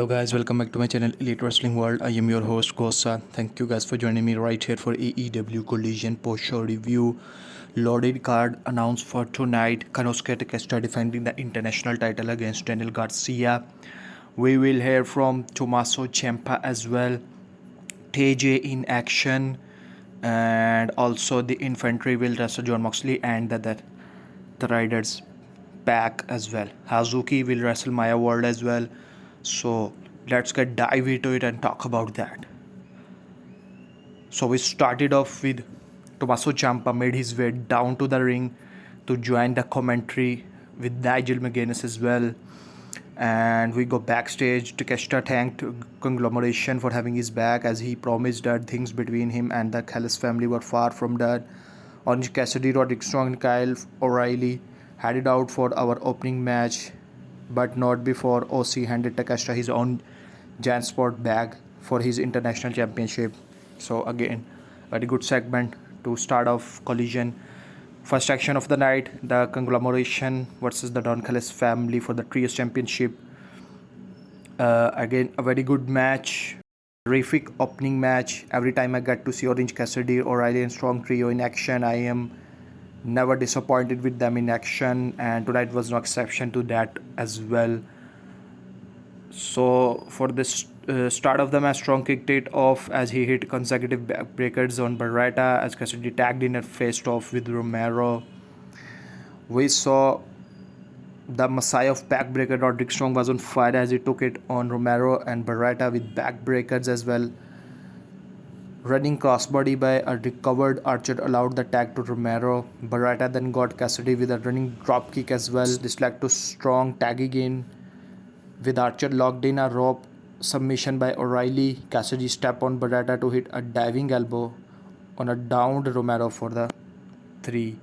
Hello guys, welcome back to my channel Elite Wrestling World. I am your host GhostSaad. Thank you guys for joining me right here for AEW Collision post-show review. Loaded card announced for tonight. Konosuke Takeshita defending the international title against Daniel Garcia. We will hear from Tommaso Ciampa as well. TayJay in action, and also the Infantry will wrestle Jon Moxley and the Riders Pac as well. Hazuki will wrestle Maya World as well. So let's get dive into it and talk about that. So we started off with Tommaso Ciampa made his way down to the ring to join the commentary with Nigel McGuinness as well. And we go backstage. Takeshita thanked Conglomeration for having his back, as he promised that things between him and the Callis family were far from that. Orange Cassidy, Roderick Strong and Kyle O'Reilly headed out for our opening match, but not before OC handed Takeshita his own Jansport bag for his international championship. So again, very good segment to start off Collision. First action of the night, the Conglomeration versus the Don Callis family for the Trios Championship. Again, a very good match. Terrific opening match. Every time I get to see Orange Cassidy, O'Reilly and Strong Trio in action, I am never disappointed with them in action, and tonight was no exception to that as well. So for this start of the match, Strong kicked it off as he hit consecutive backbreakers on Beretta as Cassidy tagged in and faced off with Romero. We saw the Messiah of backbreaker Roderick Strong was on fire as he took it on Romero and Beretta with backbreakers as well. Running crossbody by a recovered Archer allowed the tag to Romero. Beretta then got Cassidy with a running dropkick as well. This led to Strong tagging in with Archer locked in a rope submission by O'Reilly. Cassidy stepped on Beretta to hit a diving elbow on a downed Romero for the 3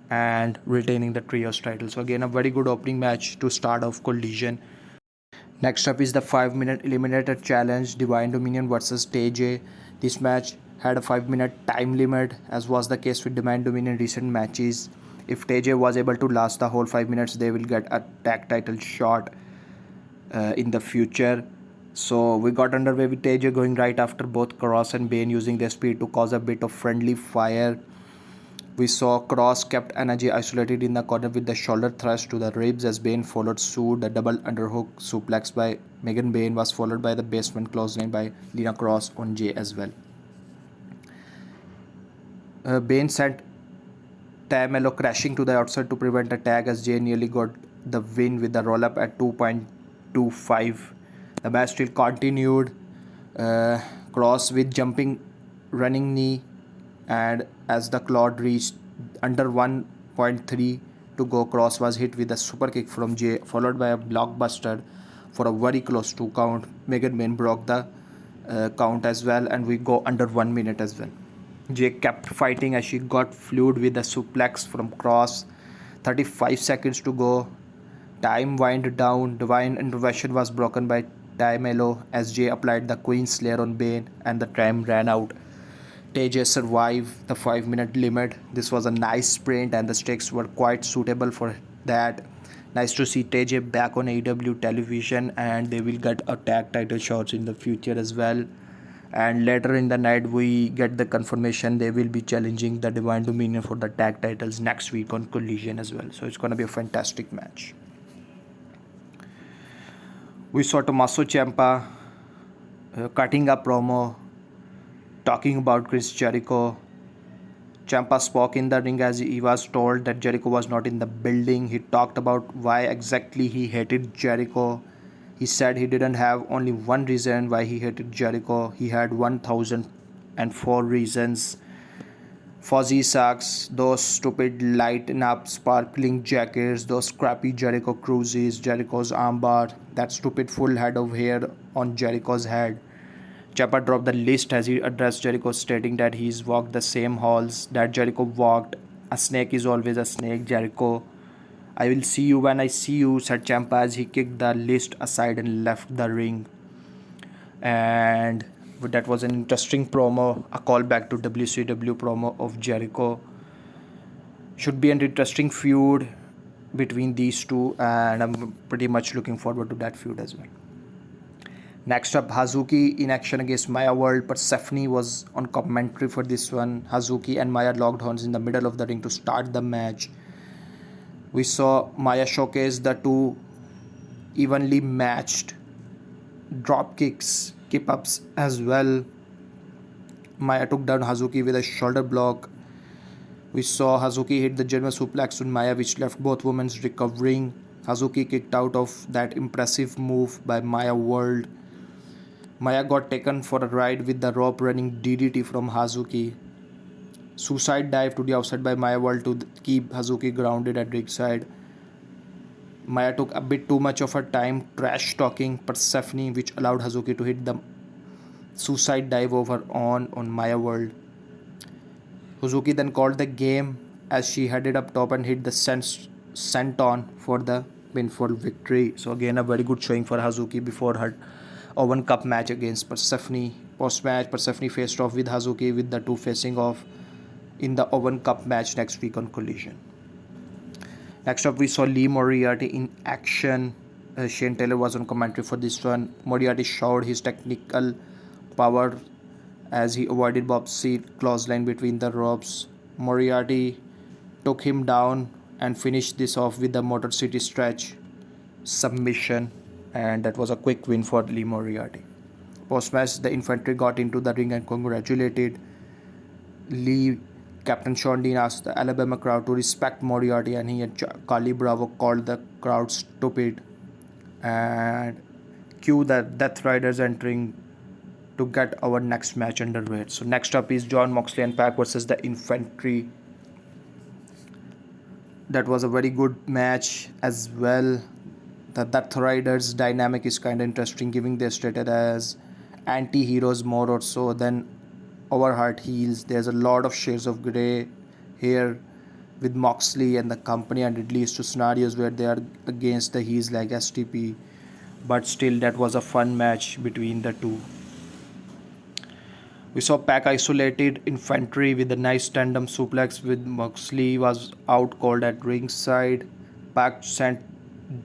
and retaining the Trios title. So again, a very good opening match to start off Collision. Next up is the 5-minute eliminator challenge, Divine Dominion versus TayJay. This match had a 5-minute time limit, as was the case with Divine Dominion recent matches. If TayJay was able to last the whole 5 minutes, they will get a tag title shot in the future. So we got underway with TayJay going right after both Kross and Bayne using their speed to cause a bit of friendly fire. We saw Kross kept energy isolated in the corner with the shoulder thrust to the ribs as Bayne followed suit. The double underhook suplex by Megan Bayne was followed by the basement clothesline by Lena Kross on Jay as well. Bayne sent Melo crashing to the outside to prevent a tag as Jay nearly got the win with the roll-up at 2.25. The match still continued. Kross with jumping running knee, and as the clock reached under 1.3 to go, Kross was hit with a super kick from Jay, followed by a blockbuster for a very close 2 count. Megan Bayne broke the count as well, and we go under 1 minute as well. Jay kept fighting as she got fluid with a suplex from Kross. 35 seconds to go. Time wind down. Divine intervention was broken by Melo as Jay applied the Queen Slayer on Bayne and the time ran out. TayJay survived the 5-minute limit. This was a nice sprint and the stakes were quite suitable for that. Nice to see TayJay back on AEW television, and they will get a tag title shots in the future as well. And later in the night we get the confirmation they will be challenging the Divine Dominion for the tag titles next week on Collision as well. So it's going to be a fantastic match. We saw Tommaso Ciampa cutting a promo talking about Chris Jericho. Ciampa spoke in the ring as he was told that Jericho was not in the building. He talked about why exactly he hated Jericho. He said he didn't have only one reason why he hated Jericho. He had 1004 reasons. Fuzzy socks, those stupid lighten up sparkling jackets, those crappy Jericho cruises, Jericho's armbar, that stupid full head of hair on Jericho's head. Ciampa dropped the list as he addressed Jericho, stating that he's walked the same halls that Jericho walked. A snake is always a snake, Jericho. I will see you when I see you, said Ciampa as he kicked the list aside and left the ring. And that was an interesting promo, a callback to WCW promo of Jericho. Should be an interesting feud between these two, and I'm pretty much looking forward to that feud as well. Next up, Hazuki in action against Maya World. Persephone was on commentary for this one. Hazuki and Maya locked horns in the middle of the ring to start the match. We saw Maya showcase the two evenly matched drop kicks, keep ups as well. Maya took down Hazuki with a shoulder block. We saw Hazuki hit the German suplex on Maya, which left both women recovering. Hazuki kicked out of that impressive move by Maya World. Maya got taken for a ride with the rope running DDT from Hazuki. Suicide dive to the outside by Maya World to keep Hazuki grounded at ringside. Maya took a bit too much of her time trash talking Persephone, which allowed Hazuki to hit the suicide dive over on Maya World. Hazuki then called the game as she headed up top and hit the senton for the pinfall victory. So again, a very good showing for Hazuki before her Owen Cup match against Persephone. Post-match, Persephone faced off with Hazuki, with the two facing off in the Owen Cup match next week on Collision. Next up, we saw Lee Moriarty in action. Shane Taylor was on commentary for this one. Moriarty showed his technical power as he avoided Bob's seat clothesline between the ropes. Moriarty took him down and finished this off with the Motor City stretch submission, and that was a quick win for Lee Moriarty. Post-match, the Infantry got into the ring and congratulated Lee. Captain Sean Dean asked the Alabama crowd to respect Moriarty, and he and Kali Bravo called the crowd stupid. And cue the Death Riders entering to get our next match underway. So next up is Jon Moxley and Pac versus the Infantry. That was a very good match as well. The Death Riders dynamic is kind of interesting, giving their status as anti-heroes more or so than overheart heels. There's a lot of shades of grey here with Moxley and the company, and it leads to scenarios where they are against the heels like STP. But still, that was a fun match between the two. We saw Pac isolated Infantry with a nice tandem suplex with Moxley was out cold at ringside. Pac sent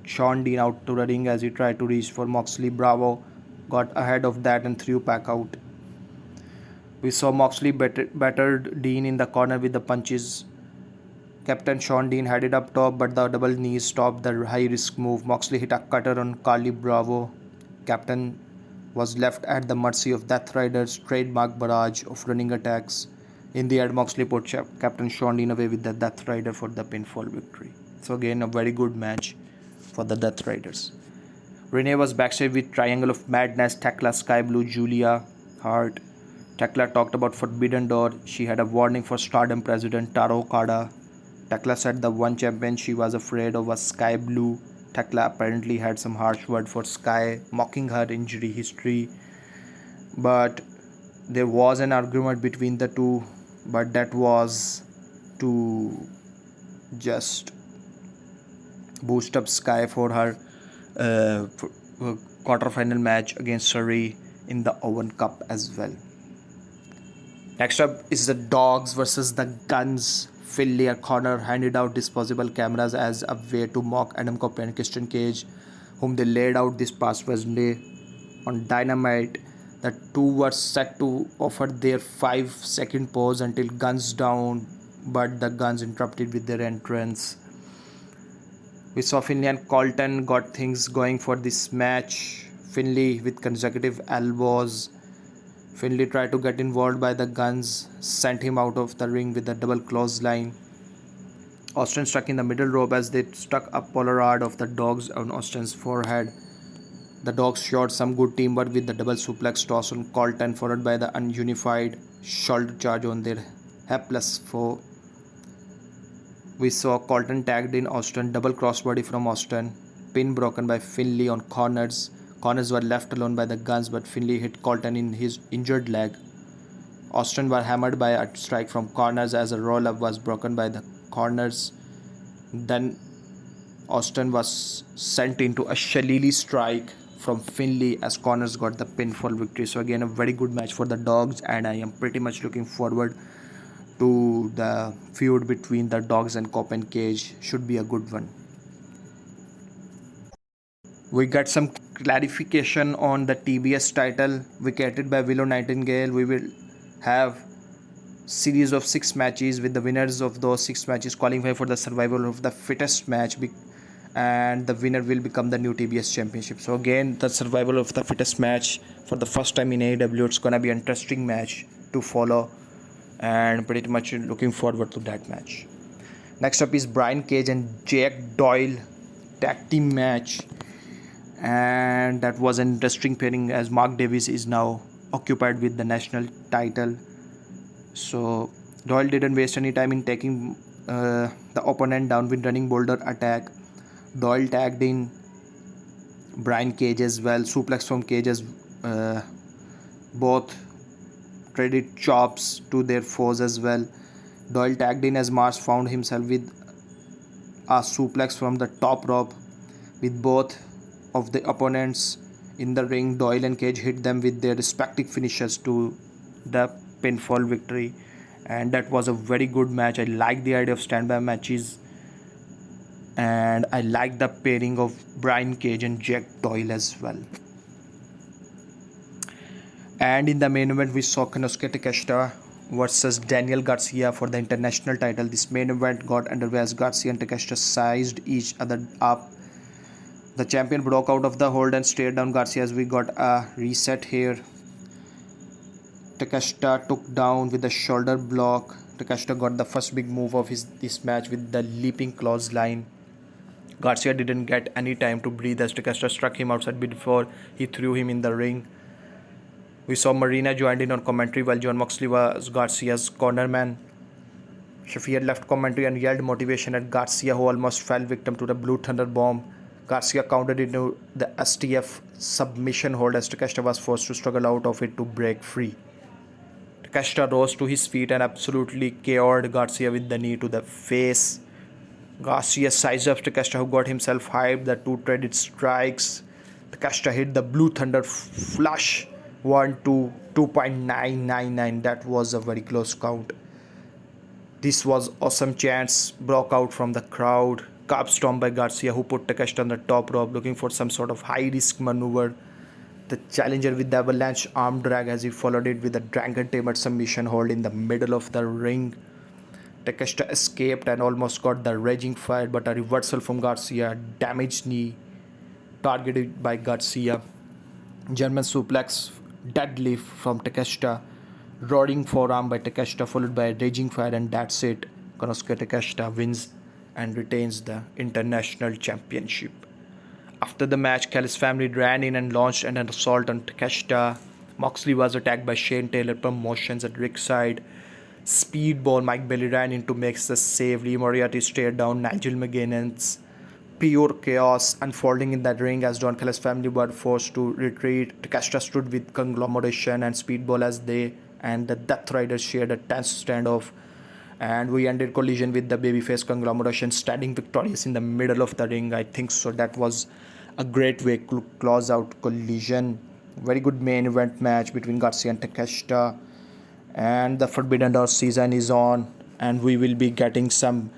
Sean Dean out to the ring as he tried to reach for Moxley. Bravo got ahead of that and threw Pac out. We saw Moxley battered Dean in the corner with the punches. Captain Sean Dean headed up top, but the double knees stopped the high-risk move. Moxley hit a cutter on Kali Bravo. Captain was left at the mercy of Death Rider's trademark barrage of running attacks. In the end, Moxley put Captain Sean Dean away with the Death Rider for the pinfall victory. So again, a very good match for the Death Riders. Renee was backstage with Triangle of Madness, Tekla, Sky Blue, Julia Hart. Tekla talked about Forbidden Door. She had a warning for Stardom President Taro Okada. Tekla said the one champion she was afraid of was Sky Blue. Tekla apparently had some harsh word for Sky, mocking her injury history. But there was an argument between the two, but that was to just boost up Sky for her quarterfinal match against Surrey in the Owen Cup as well. Next up is the Dogs versus the Guns. Finlay and Connor handed out disposable cameras as a way to mock Adam Cole and Christian Cage, whom they laid out this past Wednesday on Dynamite. The two were set to offer their 5-second pause until Guns down, but the Guns interrupted with their entrance. We saw Finlay and Colton got things going for this match. Finlay with consecutive elbows. Finlay tried to get involved by the Guns, sent him out of the ring with a double clothesline. Austin struck in the middle rope as they stuck a Polaroid of the Dogs on Austin's forehead. The Dogs showed some good teamwork with the double suplex toss on Colton, followed by the ununified shoulder charge on their hapless foe. We saw Colton tagged in Austin, double crossbody from Austin, pin broken by Finlay on corners. Corners were left alone by the Guns, but Finlay hit Colton in his injured leg. Austin were hammered by a strike from corners as a roll-up was broken by the corners. Then Austin was sent into a shillelagh strike from Finlay as corners got the pinfall victory. So again, a very good match for the Dogs, and I am pretty much looking forward to the feud between the Dogs and Cop and Cage. Should be a good one. We got some clarification on the TBS title vacated by Willow Nightingale. We will have series of 6 matches with the winners of those 6 matches qualify for the survival of the fittest match, and the winner will become the new TBS championship. So again, the survival of the fittest match for the first time in AEW. It's gonna be an interesting match to follow, and pretty much looking forward to that match. Next up is Brian Cage and Jack Doyle tag team match, and that was an interesting pairing as Mark Davis is now occupied with the national title. So Doyle didn't waste any time in taking the opponent down with running boulder attack. Doyle tagged in Brian Cage as well, suplex from Cage as both traded chops to their foes as well. Doyle tagged in as Mars found himself with a suplex from the top rope. With both of the opponents in the ring, Doyle and Cage hit them with their respective finishes to the pinfall victory, and that was a very good match. I like the idea of standby matches, and I like the pairing of Brian Cage and Jack Doyle as well. And in the main event, we saw Konosuke Takeshita versus Daniel Garcia for the international title. This main event got underway as Garcia and Takeshita sized each other up. The champion broke out of the hold and stared down Garcia as we got a reset here. Takeshita took down with a shoulder block. Takeshita got the first big move of this match with the leaping clothesline. Garcia didn't get any time to breathe as Takeshita struck him outside before he threw him in the ring. We saw Marina joined in on commentary while Jon Moxley was Garcia's cornerman. Shafir left commentary and yelled motivation at Garcia, who almost fell victim to the Blue Thunder bomb. Garcia countered into the STF submission hold as Takeshita was forced to struggle out of it to break free. Takeshita rose to his feet and absolutely KO'd Garcia with the knee to the face. Garcia sized up Takeshita, who got himself hyped. The two traded strikes. Takeshita hit the Blue Thunder flush 2.999. That was a very close count. This was awesome. Chants broke out from the crowd. Curb stomp by Garcia, who put Takeshita on the top rope looking for some sort of high risk maneuver. The challenger with the avalanche arm drag as he followed it with a dragon tamer submission hold in the middle of the ring. Takeshita escaped and almost got the raging fire, but a reversal from Garcia, damaged knee targeted by Garcia. German suplex deadlift from Takeshita, roaring forearm by Takeshita followed by a raging fire, and that's it. Konosuke Takeshita wins and retains the international championship. After the match, Callis family ran in and launched an assault on Takeshita. Moxley was attacked by Shane Taylor Promotions at Rick's side. Speedball Mike Bailey ran in to make the save. Lee Moriarty stared down Nigel McGuinness. Pure chaos unfolding in that ring as Don Callis family were forced to retreat. Takeshita stood with Conglomeration and Speedball as they and the Death Riders shared a tense standoff. And we ended Collision with the babyface Conglomeration standing victorious in the middle of the ring. I think so. That was a great way to close out Collision. Very good main event match between Garcia and Takeshita. And the Forbidden Door season is on, and we will be getting some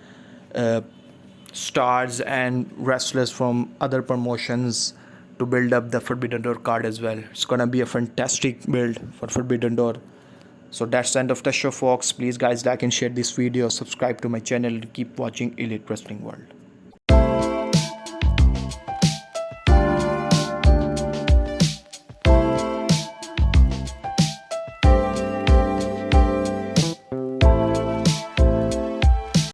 stars and wrestlers from other promotions to build up the Forbidden Door card as well. It's gonna be a fantastic build for Forbidden Door. So that's the end of the show, folks. Please guys, like and share this video, subscribe to my channel, and keep watching Elite Wrestling World.